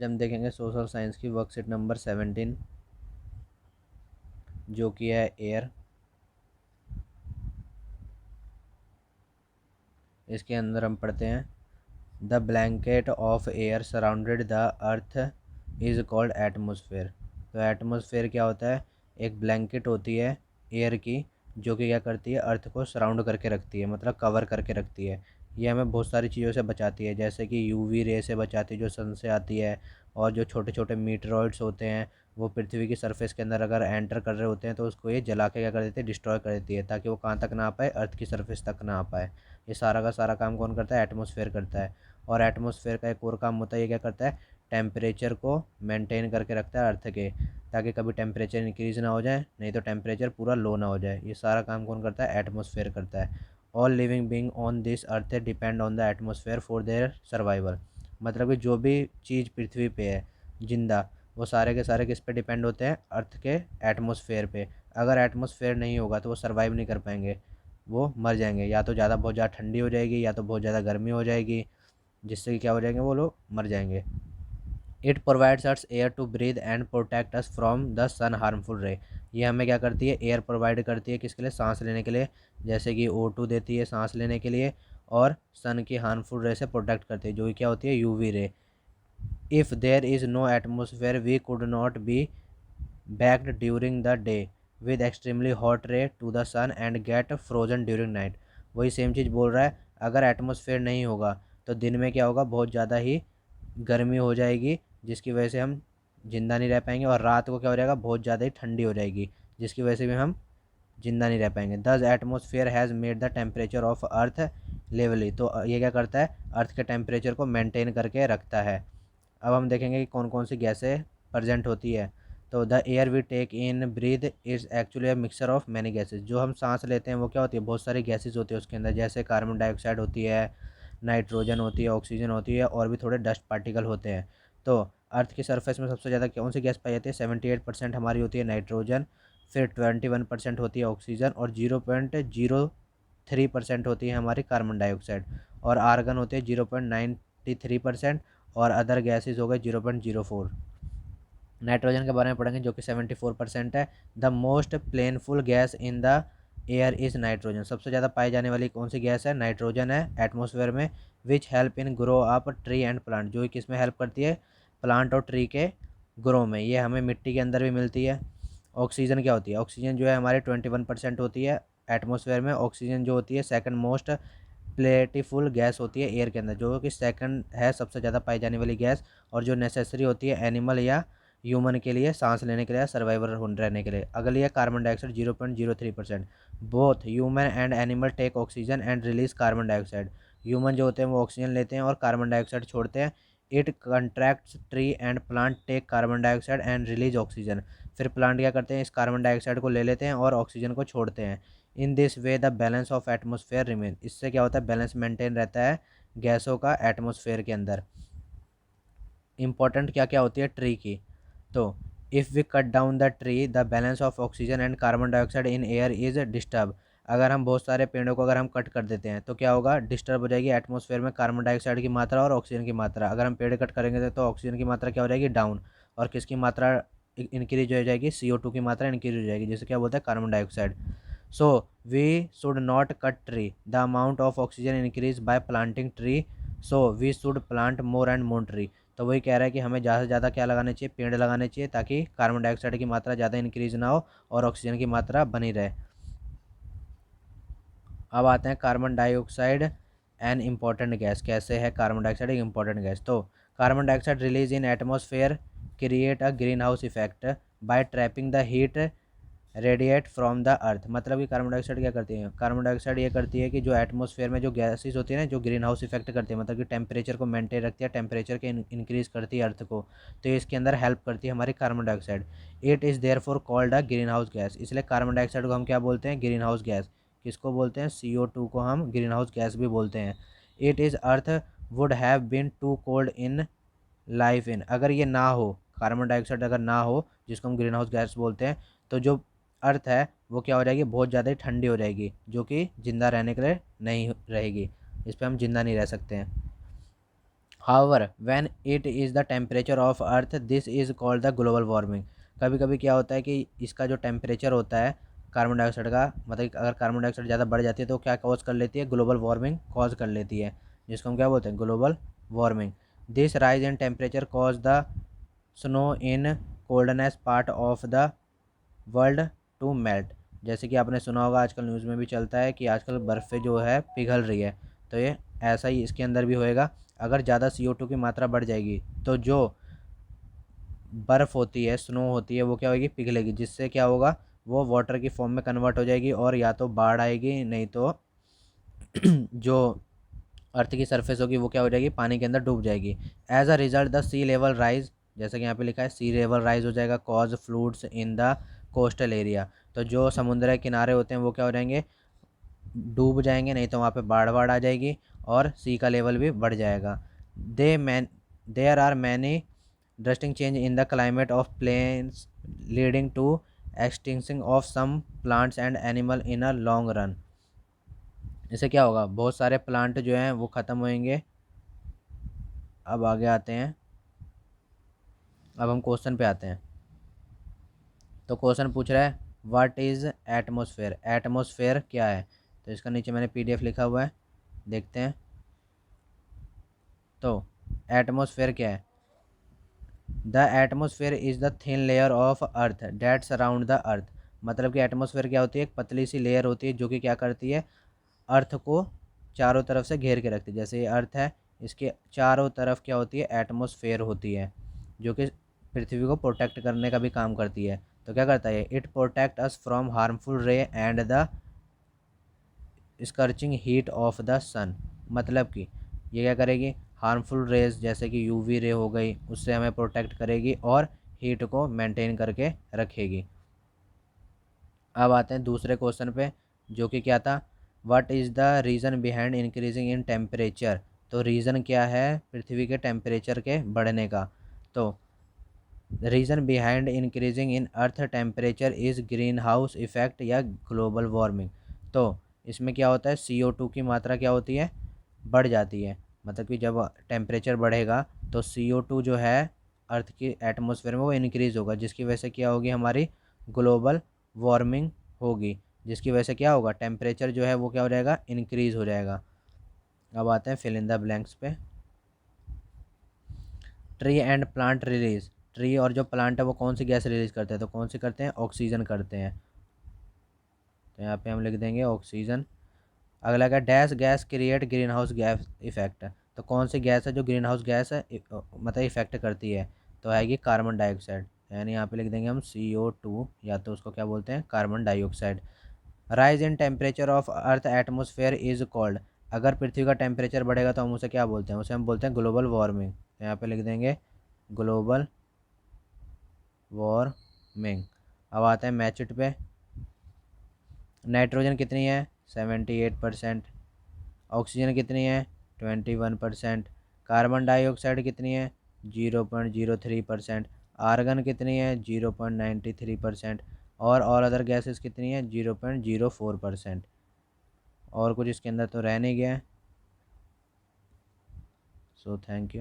हम देखेंगे social science की वर्कशीट नंबर 17 जो कि है एयर। इसके अंदर हम पढ़ते हैं the blanket of air surrounded the earth is called atmosphere. तो एटमोसफेयर क्या होता है? एक ब्लैंकेट होती है एयर की जो कि क्या करती है, अर्थ को सराउंड करके रखती है, मतलब कवर करके रखती है। ये हमें बहुत सारी चीज़ों से बचाती है, जैसे कि यूवी रे से बचाती है जो सन से आती है, और जो छोटे छोटे मीटरॉइड्स होते हैं वो पृथ्वी की सरफेस के अंदर अगर एंटर कर रहे होते हैं तो उसको ये जला के क्या कर देती है, डिस्ट्रॉय कर देती है, ताकि वो कहाँ तक ना आ पाए, अर्थ की सरफेस तक ना आ पाए। ये सारा का सारा काम कौन करता है? एटमॉस्फेयर करता है। और एटमॉस्फेयर का एक और काम होता है, ये क्या करता है? टेम्परेचर को मेंटेन करके रखता है अर्थ के, ताकि कभी टेम्परेचर इंक्रीज़ ना हो जाए, नहीं तो टेम्परेचर पूरा लो ना हो जाए। ये सारा काम कौन करता है? एटमॉस्फेयर करता है। All living being on this earth depend on the atmosphere for their survival. मतलब कि जो भी चीज़ पृथ्वी पे है जिंदा, वो सारे के सारे किस पे डिपेंड होते हैं? अर्थ के एटमॉस्फेयर पे। अगर एटमॉस्फेयर नहीं होगा तो वो सर्वाइव नहीं कर पाएंगे, वो मर जाएंगे। या तो ज़्यादा बहुत ज़्यादा ठंडी हो जाएगी, या तो बहुत ज़्यादा गर्मी हो जाएगी, जिससे कि क्या हो जाएंगे, वो लोग मर जाएंगे। It provides us air to breathe and protect us from the sun harmful ray. ये हमें क्या करती है? एयर प्रोवाइड करती है, किसके लिए? सांस लेने के लिए। जैसे कि O2 देती है सांस लेने के लिए, और सन की हार्मफुल रे से प्रोटेक्ट करती है जो कि क्या होती है? UV ray. If there is no atmosphere we could not be baked during the day with extremely hot ray to the sun and get frozen during night। वही सेम चीज़ बोल रहा है, अगर एटमॉस्फेयर नहीं होगा तो दिन में क्या होगा? बहुत ज़्यादा ही गर्मी हो जाएगी, जिसकी वजह से हम जिंदा नहीं रह पाएंगे, और रात को क्या हो जाएगा? बहुत ज़्यादा ही ठंडी हो जाएगी, जिसकी वजह से भी हम जिंदा नहीं रह पाएंगे। This atmosphere has made the temperature of earth लेवली। तो ये क्या करता है? अर्थ के टेम्परेचर को मेंटेन करके रखता है। अब हम देखेंगे कि कौन कौन सी गैसें प्रेजेंट होती है। तो the air we take in breathe is actually a mixture of many gases. जो हम सांस लेते हैं वो क्या होती है? बहुत सारी गैसेज होती है उसके अंदर, जैसे कार्बन डाइऑक्साइड होती है, नाइट्रोजन होती है, ऑक्सीजन होती है, और भी थोड़े डस्ट पार्टिकल होते हैं। तो अर्थ की सरफेस में सबसे ज़्यादा कौन सी गैस पाई जाती है? 78% हमारी होती है नाइट्रोजन, फिर 21% होती है ऑक्सीजन, और 0.03% होती है हमारी कार्बन डाइऑक्साइड, और आर्गन होते हैं 0.93%, और अदर गैसेज हो गए 0.04। नाइट्रोजन के बारे में पढ़ेंगे जो कि 74% है। The most plentiful gas in the air is nitrogen. सबसे ज़्यादा पाई जाने वाली कौन सी गैस है? नाइट्रोजन है एटमॉस्फेयर में। Which help in grow up tree and plant. जो किस में हेल्प करती है? प्लांट और ट्री के ग्रो में। ये हमें मिट्टी के अंदर भी मिलती है। ऑक्सीजन क्या होती है? ऑक्सीजन जो है हमारे 21% होती है एटमॉस्फेयर में। ऑक्सीजन जो होती है सेकंड मोस्ट प्लेटिफुल गैस होती है एयर के अंदर, जो कि सेकंड है सबसे ज़्यादा पाई जाने वाली गैस, और जो नेसेसरी होती है एनिमल या ह्यूमन के लिए सांस लेने के लिए, सर्वाइवर रहने के लिए। अगली है carbon dioxide 0.03%। Both human and animal take oxygen and release carbon dioxide. Human जो होते हैं वो ऑक्सीजन लेते हैं और कार्बन डाइऑक्साइड छोड़ते हैं। It contracts tree and plant take carbon dioxide and release oxygen. फिर प्लांट क्या करते हैं? इस कार्बन डाइऑक्साइड को ले लेते हैं और ऑक्सीजन को छोड़ते हैं। In this way the balance of atmosphere remain. इससे क्या होता है? बैलेंस मेंटेन रहता है गैसों का एटमोसफेयर के अंदर। इंपॉर्टेंट क्या क्या होती है ट्री की? तो if we cut down the tree the balance of oxygen and carbon dioxide in air is disturb. अगर हम बहुत सारे पेड़ों को अगर हम कट कर देते हैं तो क्या होगा? डिस्टर्ब हो जाएगी एटमॉस्फेयर में कार्बन डाइऑक्साइड की मात्रा और ऑक्सीजन की मात्रा। अगर हम पेड़ कट करेंगे तो ऑक्सीजन की मात्रा क्या हो जाएगी? डाउन। और किसकी मात्रा इंक्रीज हो जाएगी? CO2 की मात्रा इंक्रीज हो जाएगी, जिसे क्या बोलते हैं? Carbon dioxide. So we should not cut tree the amount of oxygen increase by planting tree, so we should plant more and more tree. तो वही कह रहा है कि हमें ज़्यादा से ज़्यादा क्या लगाने चाहिए? पेड़ लगाने चाहिए, ताकि कार्बन डाइऑक्साइड की मात्रा ज़्यादा इंक्रीज ना हो और ऑक्सीजन की मात्रा बनी रहे। अब आते हैं carbon dioxide an important gas. कैसे है कार्बन डाइऑक्साइड एक इम्पॉर्टेंट गैस? तो carbon dioxide release in atmosphere create a green house effect bye trapping the heat radiate from the earth. मतलब कि कार्बन डाइऑक्साइड क्या करती है? कार्बन डाइऑक्साइड ये करती है कि जो एटमॉस्फेयर में जो गैसेस होती है ना, जो ग्रीन हाउस इफेक्ट करती है, मतलब कि टेम्परेचर को मेंटेन रखती है, टेम्परेचर के इंक्रीज करती है अर्थ को, तो ये इसके अंदर हेल्प करती है हमारी carbon dioxide. It is therefore called a greenhouse gas. इसलिए कार्बन डाइऑक्साइड को हम क्या बोलते हैं? Greenhouse gas. किसको बोलते हैं? CO2 को हम ग्रीन हाउस गैस भी बोलते हैं। It is earth would have been too cold in life in. अगर ये ना हो, कार्बन डाइऑक्साइड अगर ना हो, जिसको हम ग्रीन हाउस गैस बोलते हैं, तो जो अर्थ है वो क्या हो जाएगी? बहुत ज़्यादा ही ठंडी हो जाएगी, जो कि ज़िंदा रहने के लिए नहीं रहेगी। इस पर हम ज़िंदा नहीं रह सकते हैं। However when it is the temperature of earth this is called the global warming. कभी कभी क्या होता है कि इसका जो टेम्परेचर होता है कार्बन डाइऑक्साइड का, मतलब कि अगर कार्बन डाइऑक्साइड ज़्यादा बढ़ जाती है तो क्या कॉज कर लेती है, ग्लोबल वार्मिंग कॉज कर लेती है, जिसको हम क्या बोलते हैं, global warming. This rise in temperature cause the snow in coldness part of the world to melt. जैसे कि आपने सुना होगा, आजकल न्यूज़ में भी चलता है कि आजकल बर्फ़ जो है पिघल रही है, तो ये ऐसा ही इसके अंदर भी होएगा। अगर ज़्यादा CO2 की मात्रा बढ़ जाएगी तो जो बर्फ़ होती है, स्नो होती है, वो क्या होगी, पिघलेगी, जिससे क्या होगा, वो वाटर की फॉर्म में कन्वर्ट हो जाएगी और या तो बाढ़ आएगी, नहीं तो जो अर्थ की सरफेस होगी वो क्या हो जाएगी, पानी के अंदर डूब जाएगी। As a result the sea level rise, जैसे कि यहाँ पे लिखा है सी लेवल राइज हो जाएगा, cause fluids in the coastal area. तो जो समुद्र के किनारे होते हैं वो क्या हो जाएंगे, डूब जाएंगे, नहीं तो वहाँ पे बाढ़ बाढ़ आ जाएगी और सी का लेवल भी बढ़ जाएगा। There are many drastic change in the climate of plains leading to extinction of some plants and animal in a long run. इससे क्या होगा, बहुत सारे प्लांट जो हैं वो ख़त्म होंगे। अब आगे आते हैं, अब हम क्वेश्चन पे आते हैं। तो क्वेश्चन पूछ रहा है व्हाट इज़ एटमॉस्फेयर, एटमॉस्फेयर क्या है। तो इसका नीचे मैंने PDF लिखा हुआ है, देखते हैं। तो एटमॉस्फेयर क्या है, the atmosphere is the thin layer of earth that surround the earth. मतलब कि एटमॉस्फेयर क्या होती है, एक पतली सी लेयर होती है जो कि क्या करती है, अर्थ को चारों तरफ से घेर के रखती है। जैसे ये अर्थ है, इसके चारों तरफ क्या होती है, एटमॉस्फेयर होती है, जो कि पृथ्वी को प्रोटेक्ट करने का भी काम करती है। तो क्या करता है, it protect us from harmful ray and the scorching heat of the sun. मतलब कि ये क्या करेगी, हार्मफुल रेज जैसे कि UV रे हो गई, उससे हमें प्रोटेक्ट करेगी और हीट को मेंटेन करके रखेगी। अब आते हैं दूसरे क्वेश्चन पे, जो कि क्या था, what is the reason behind increasing in temperature. तो रीज़न क्या है पृथ्वी के टेम्परेचर के बढ़ने का। तो reason behind increasing in earth temperature is green house effect या ग्लोबल वार्मिंग। तो इसमें क्या होता है, CO2 की मात्रा क्या होती है, बढ़ जाती है। मतलब कि जब टेम्परेचर बढ़ेगा तो CO2 जो है अर्थ की एटमॉस्फेयर में वो इंक्रीज़ होगा, जिसकी वजह से क्या होगी, हमारी ग्लोबल वार्मिंग होगी, जिसकी वजह से क्या होगा, टेम्परेचर जो है वो क्या हो जाएगा, इंक्रीज़ हो जाएगा। अब आते हैं फिल इन द ब्लैंक्स पे। Tree and plant release, tree और जो प्लांट है वो कौन सी गैस रिलीज करते हैं, तो कौन सी करते हैं, ऑक्सीजन करते हैं। तो यहाँ पे हम लिख देंगे ऑक्सीजन। अगला क्या, dash gas create green house gas effect. तो कौन सी गैस है जो ग्रीन हाउस गैस है मतलब इफेक्ट करती है, तो आएगी कार्बन डाइऑक्साइड। यानी यहाँ पे लिख देंगे हम CO2, या तो उसको क्या बोलते हैं, carbon dioxide. Rise in temperature of earth atmosphere is called. अगर पृथ्वी का टेम्परेचर बढ़ेगा तो हम उसे क्या बोलते हैं, उसे हम बोलते हैं ग्लोबल वार्मिंग। यहाँ पे लिख देंगे ग्लोबल वार्मिंग। अब आते हैं मैच इट पे। नाइट्रोजन कितनी है, 78%। ऑक्सीजन कितनी है, 21%। कार्बन डाइऑक्साइड कितनी है, 0.03%। आर्गन कितनी है, 0.93%। और अदर गैसेस कितनी है, 0.04%। और कुछ इसके अंदर तो रह नहीं गया। So thank you.